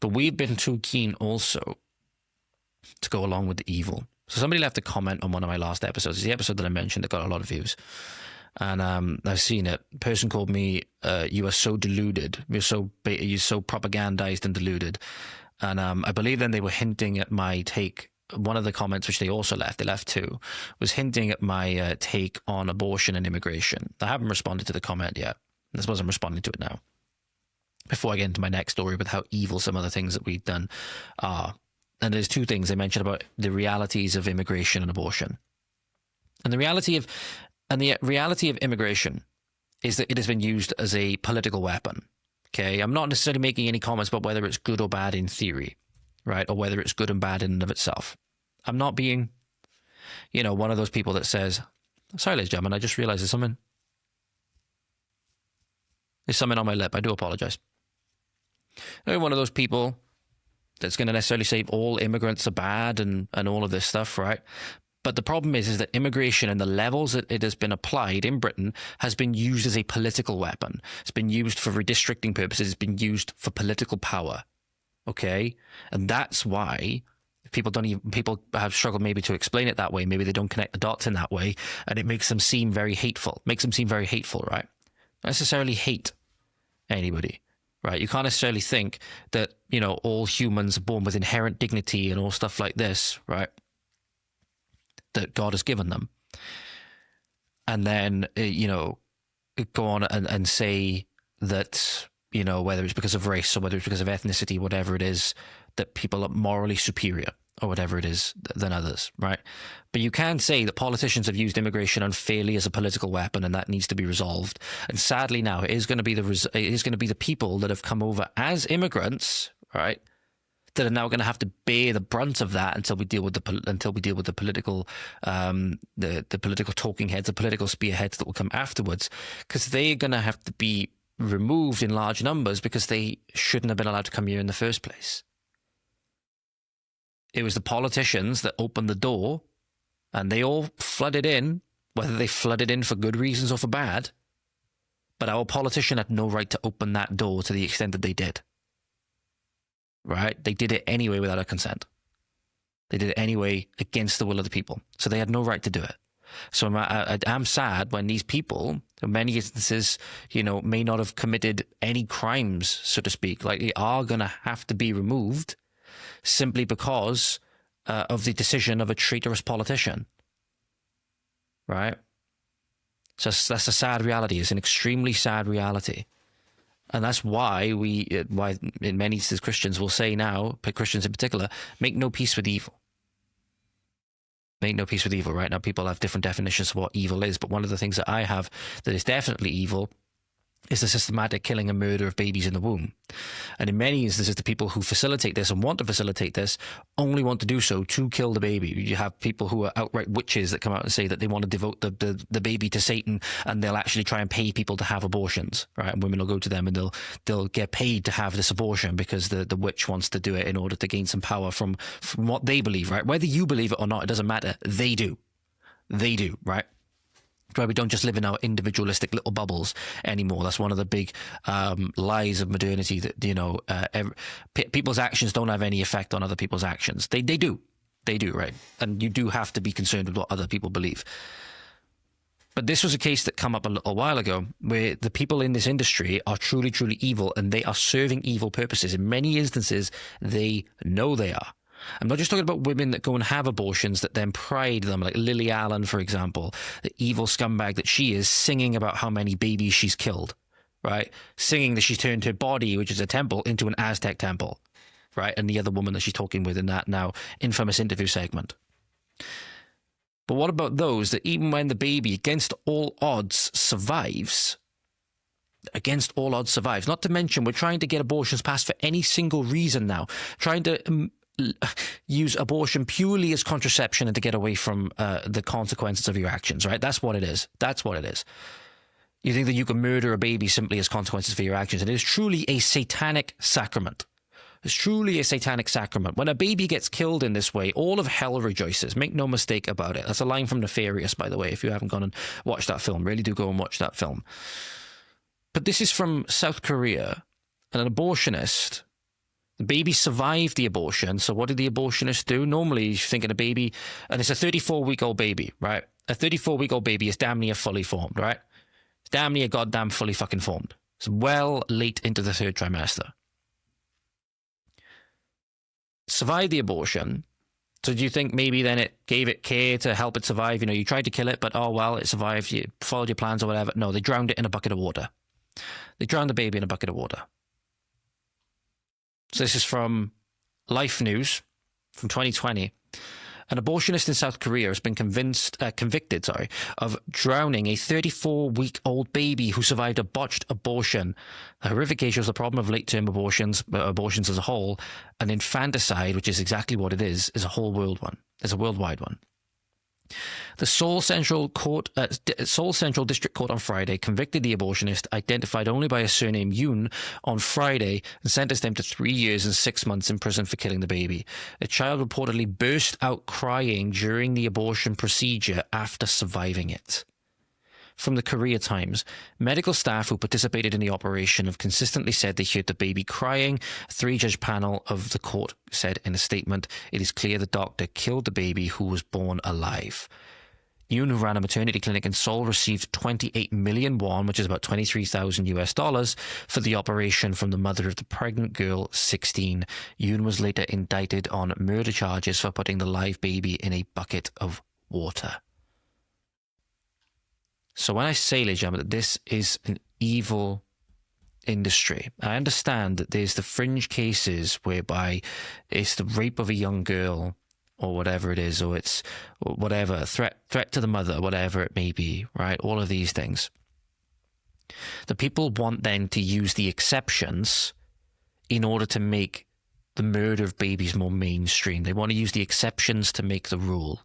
But we've been too keen also to go along with the evil. So somebody left a comment on one of my last episodes. It's the episode that I mentioned that got a lot of views. And I've seen it. A person called me, you are so deluded. You're so propagandized and deluded. And I believe then they were hinting at my take. One of the comments, which they also left, they left two, was hinting at my take on abortion and immigration. I haven't responded to the comment yet. I suppose I'm responding to it now. Before I get into my next story with how evil some other things that we've done are. And there's two things they mentioned about the realities of immigration and abortion. And the reality of immigration is that it has been used as a political weapon. Okay, I'm not necessarily making any comments about whether it's good or bad in theory, right? Or whether it's good and bad in and of itself. I'm not being, one of those people that says, sorry, ladies and gentlemen, I just realized there's something on my lip. I do apologize. I'm one of those people that's going to necessarily say all immigrants are bad and all of this stuff, right? But the problem is that immigration and the levels that it has been applied in Britain has been used as a political weapon. It's been used for redistricting purposes. It's been used for political power. Okay? And that's why people have struggled maybe to explain it that way. Maybe they don't connect the dots in that way. And it makes them seem very hateful. Right? Not necessarily hate anybody. Right? You can't necessarily think that, all humans are born with inherent dignity and all stuff like this, right? That God has given them. And then, go on and say that, whether it's because of race or whether it's because of ethnicity, whatever it is, that people are morally superior or whatever it is than others, right? But you can say that politicians have used immigration unfairly as a political weapon, and that needs to be resolved. And sadly, now it is going to be the people that have come over as immigrants, right, that are now going to have to bear the brunt of that until we deal with the political the political talking heads, the political spearheads that will come afterwards, because they're going to have to be removed in large numbers because they shouldn't have been allowed to come here in the first place. It was the politicians that opened the door, and they all flooded in, whether they flooded in for good reasons or for bad. But our politician had no right to open that door to the extent that they did. Right? They did it anyway without our consent. They did it anyway against the will of the people. So they had no right to do it. So I'm sad when these people, in many instances, may not have committed any crimes, so to speak. Like, they are going to have to be removed simply because of the decision of a traitorous politician. Right? So that's a sad reality. It's an extremely sad reality. And that's why why in many instances Christians will say now, Christians in particular, make no peace with evil. Make no peace with evil. Right now, people have different definitions of what evil is, but one of the things that I have that is definitely evil is the systematic killing and murder of babies in the womb. And in many instances, the people who facilitate this and want to facilitate this only want to do so to kill the baby. You have people who are outright witches that come out and say that they want to devote the baby to Satan, and they'll actually try and pay people to have abortions, right? And women will go to them and they'll get paid to have this abortion because the witch wants to do it in order to gain some power from what they believe, right? Whether you believe it or not, it doesn't matter. They do, right? Where we don't just live in our individualistic little bubbles anymore. That's one of the big lies of modernity, that people's actions don't have any effect on other people's actions. They do, right? And you do have to be concerned with what other people believe. But this was a case that came up a little while ago, where the people in this industry are truly, truly evil, and they are serving evil purposes. In many instances, they know they are. I'm not just talking about women that go and have abortions that then pride them, like Lily Allen, for example, the evil scumbag that she is, singing about how many babies she's killed, right? Singing that she's turned her body, which is a temple, into an Aztec temple, right? And the other woman that she's talking with in that now infamous interview segment. But what about those that even when the baby, against all odds, survives, not to mention we're trying to get abortions passed for any single reason now, trying to use abortion purely as contraception and to get away from the consequences of your actions, right? That's what it is. You think that you can murder a baby simply as consequences for your actions. And it is truly a satanic sacrament. It's truly a satanic sacrament. When a baby gets killed in this way, all of hell rejoices. Make no mistake about it. That's a line from Nefarious, by the way. If you haven't gone and watched that film, really do go and watch that film. But this is from South Korea, and an abortionist The baby survived the abortion. So what did the abortionist do? Normally, you're thinking a baby, and it's a 34-week-old baby, right? A 34-week-old baby is damn near fully formed, right? It's damn near goddamn fully fucking formed. It's well late into the third trimester. Survived the abortion. So do you think maybe then it gave it care to help it survive? You know, you tried to kill it, but oh well, it survived. You followed your plans or whatever. No, they drowned it in a bucket of water. They drowned the baby in a bucket of water. So this is from Life News from 2020. An abortionist in South Korea has been convicted of drowning a 34-week-old baby who survived a botched abortion. The horrific case shows the problem of late-term abortions as a whole, and infanticide, which is exactly what it is a whole world one. It's a worldwide one. The Seoul Central District Court on Friday convicted the abortionist, identified only by his surname Yoon, on Friday and sentenced him to 3 years and 6 months in prison for killing the baby. The child reportedly burst out crying during the abortion procedure after surviving it. From the Korea Times, medical staff who participated in the operation have consistently said they heard the baby crying. A 3-judge panel of the court said in a statement, it is clear the doctor killed the baby who was born alive. Yoon, who ran a maternity clinic in Seoul, received 28 million won, which is about $23,000 for the operation from the mother of the pregnant girl, 16. Yoon was later indicted on murder charges for putting the live baby in a bucket of water. So when I say, ladies and gentlemen, that this is an evil industry, I understand that there's the fringe cases whereby it's the rape of a young girl or whatever it is, or it's whatever, threat to the mother, whatever it may be, right? All of these things. The people want then to use the exceptions in order to make the murder of babies more mainstream. They want to use the exceptions to make the rule.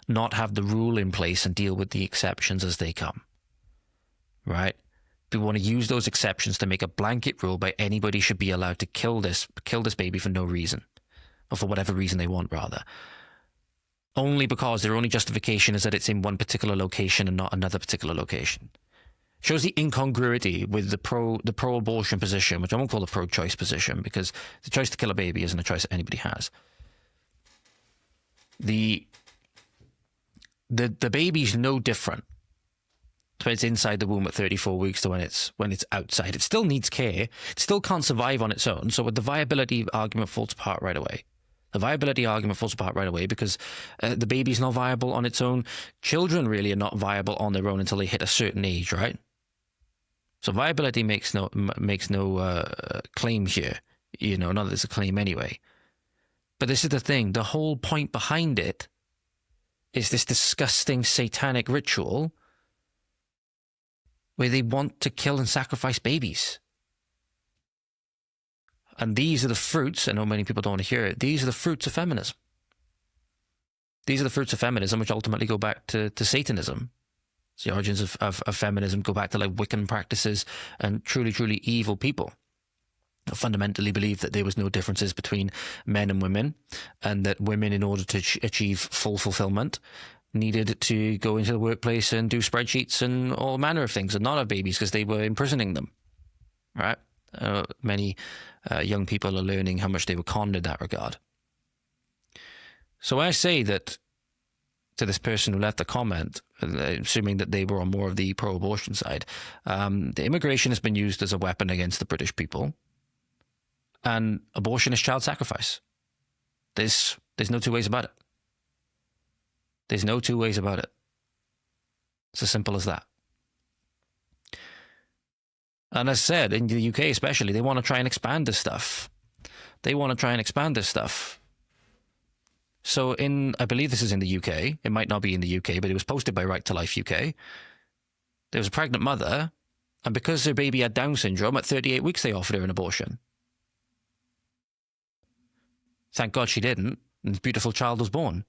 Not have the rule in place and deal with the exceptions as they come, right? We want to use those exceptions to make a blanket rule by anybody should be allowed to kill this baby for no reason, or for whatever reason they want, rather. Only because their only justification is that it's in one particular location and not another particular location. Shows the incongruity with the pro-abortion position, which I won't call the pro-choice position, because the choice to kill a baby isn't a choice that anybody has. The baby's no different when it's inside the womb at 34 weeks to when it's outside. It still needs care. It still can't survive on its own. So the viability argument falls apart right away. The viability argument falls apart right away because the baby's not viable on its own. Children really are not viable on their own until they hit a certain age, right? So viability makes no claim here. You know, not that it's a claim anyway. But this is the thing. The whole point behind it is this disgusting satanic ritual where they want to kill and sacrifice babies. And these are the fruits, I know many people don't want to hear it, these are the fruits of feminism. These are the fruits of feminism, which ultimately go back to Satanism. So the origins of feminism go back to like Wiccan practices and truly, truly evil people. I fundamentally believe that there was no differences between men and women, and that women, in order to achieve full fulfillment, needed to go into the workplace and do spreadsheets and all manner of things and not have babies because they were imprisoning them, right? Many young people are learning how much they were conned in that regard. So when I say that to this person who left the comment, assuming that they were on more of the pro-abortion side, the immigration has been used as a weapon against the British people. And abortion is child sacrifice. There's no two ways about it. There's no two ways about it. It's as simple as that. And as I said, in the UK especially, they want to try and expand this stuff. So I believe this is in the UK. It might not be in the UK, but it was posted by Right to Life UK. There was a pregnant mother, and because her baby had Down syndrome, at 38 weeks they offered her an abortion. Thank God she didn't, and this beautiful child was born.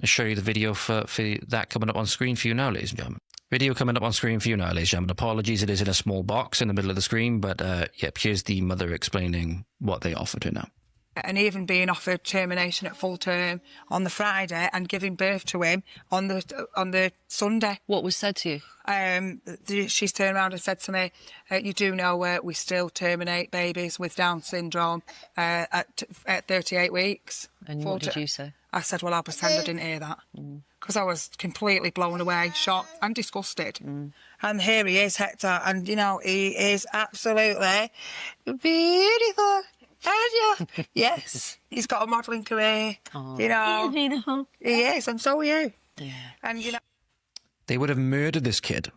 I'll show you the video for that coming up on screen for you now, ladies and gentlemen. Video coming up on screen for you now, ladies and gentlemen. Apologies, it is in a small box in the middle of the screen, but yep, here's the mother explaining what they offered her now. and even being offered termination at full term on the Friday and giving birth to him on the Sunday. What was said to you? She's turned around and said to me, you do know we still terminate babies with Down syndrome at 38 weeks. And what did you say? I said, well, I'll pretend I didn't hear that. Because I was completely blown away, shocked and disgusted. And here he is, Hector, and, you know, he is absolutely beautiful. Yes, he's got a modelling career. You know, Beautiful. he is, and so are you. Yeah. And, you know... They would have murdered this kid.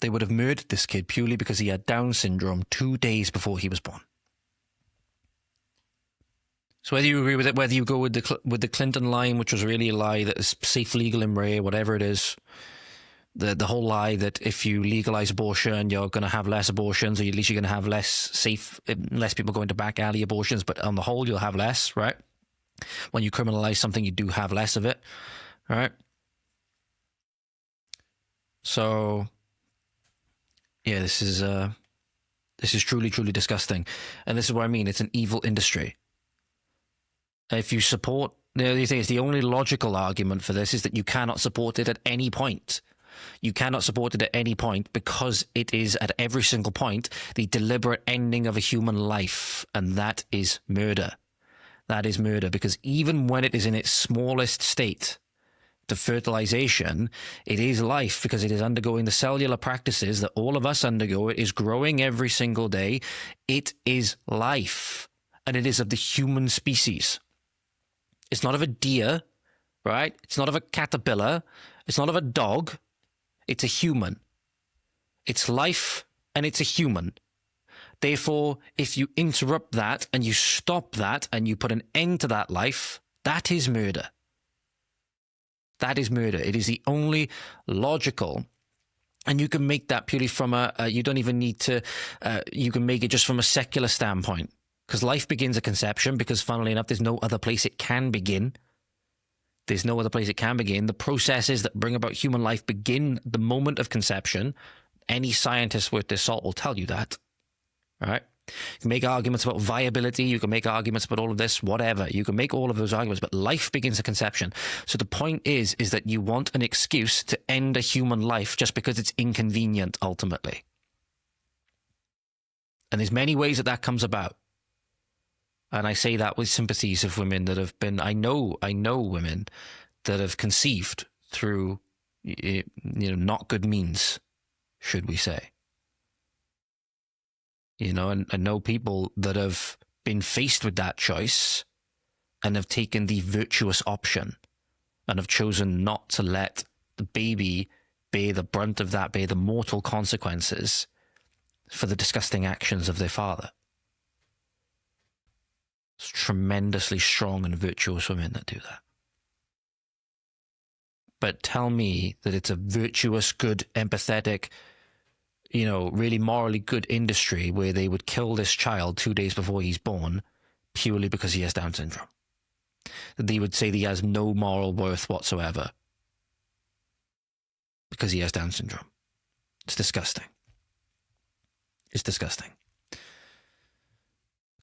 They would have murdered this kid purely because he had Down syndrome 2 days before he was born. So whether you agree with it, whether you go with the Clinton line, which was really a lie that is safe, legal, and rare, whatever it is, the whole lie that if you legalize abortion, you're going to have less abortions, or at least you're going to have less people going to back alley abortions, but on the whole, you'll have less, right? When you criminalize something, you do have less of it, right? So, yeah, this is truly, truly disgusting. And this is what I mean. It's an evil industry. If you support, the other thing is, the only logical argument for this is that you cannot support it at any point. You cannot support it at any point because it is at every single point the deliberate ending of a human life, and that is murder. That is murder, because even when it is in its smallest state to fertilization, it is life, because it is undergoing the cellular practices that all of us undergo. It is growing every single day. It is life, and it is of the human species. It's not of a deer, right? It's not of a caterpillar. It's not of a dog. It's a human. It's life, and it's a human. Therefore, if you interrupt that and you stop that and you put an end to that life, that is murder. That is murder. It is the only logical. And you can make that purely from you don't even need to, you can make it just from a secular standpoint. Because life begins at conception, because funnily enough, there's no other place it can begin. There's no other place it can begin. The processes that bring about human life begin the moment of conception. Any scientist worth their salt will tell you that. Right? You can make arguments about viability. You can make arguments about all of this, whatever. You can make all of those arguments, but life begins at conception. So the point is that you want an excuse to end a human life just because it's inconvenient, ultimately. And there's many ways that comes about. And I say that with sympathies of women that have been, I know women that have conceived through, not good means, should we say. And I know people that have been faced with that choice and have taken the virtuous option and have chosen not to let the baby bear the brunt of that, bear the mortal consequences for the disgusting actions of their father. It's tremendously strong and virtuous women that do that. But tell me that it's a virtuous, good, empathetic, really morally good industry where they would kill this child 2 days before he's born purely because he has Down syndrome. That they would say that he has no moral worth whatsoever because he has Down syndrome. It's disgusting. It's disgusting.